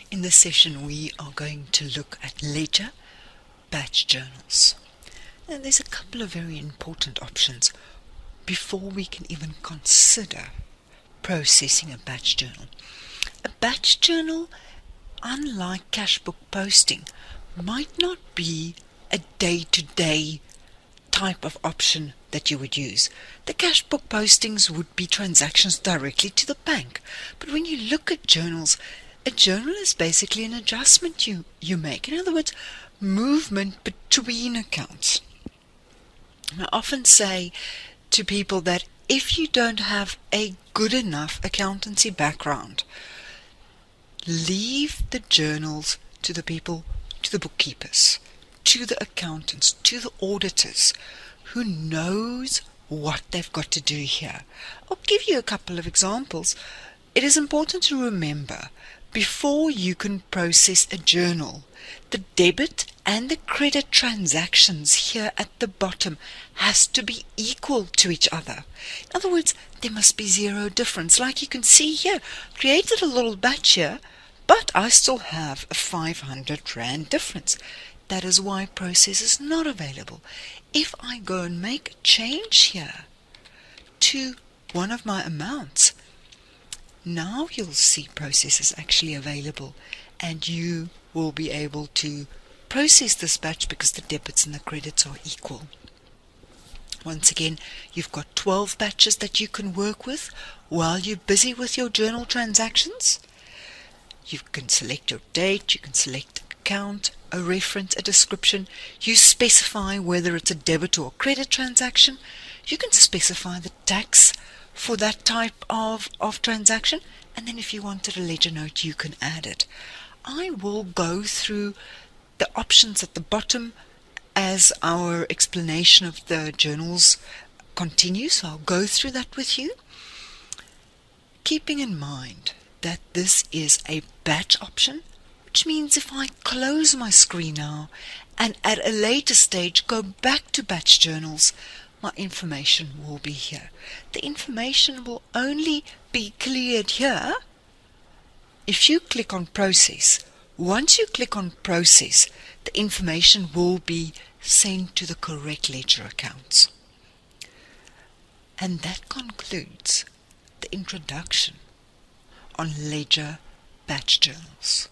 In this session we are going to look at ledger batch journals. And there's a couple of very important options before we can even consider processing a batch journal. A batch journal, unlike cash book posting, might not be a day-to-day type of option that you would use. The cash book postings would be transactions directly to the bank. But when you look at journals, a journal is basically an adjustment you make. In other words, movement between accounts. I often say to people that if you don't have a good enough accountancy background, leave the journals to the people, to the bookkeepers, to the accountants, to the auditors, who knows what they've got to do here. I'll give you a couple of examples. It is important to remember, before you can process a journal, the debit and the credit transactions here at the bottom has to be equal to each other. In other words, there must be zero difference. Like you can see here, created a little batch here, but I still have a 500 Rand difference. That is why process is not available. If I go and make a change here to one of my amounts, now you'll see process is actually available, and you will be able to process this batch because the debits and the credits are equal. Once again, you've got 12 batches that you can work with while you're busy with your journal transactions. You can select your date, you can select account, a reference, a description. You specify whether it's a debit or a credit transaction. You can specify the tax for that type of transaction, and then if you wanted a ledger note, you can add it. I will go through the options at the bottom as our explanation of the journals continues, so I'll go through that with you, keeping in mind that this is a batch option, which means if I close my screen now and at a later stage go back to batch journals, my information will be here. The information will only be cleared here if you click on process. Once you click on process, the information will be sent to the correct ledger accounts. And that concludes the introduction on ledger batch journals.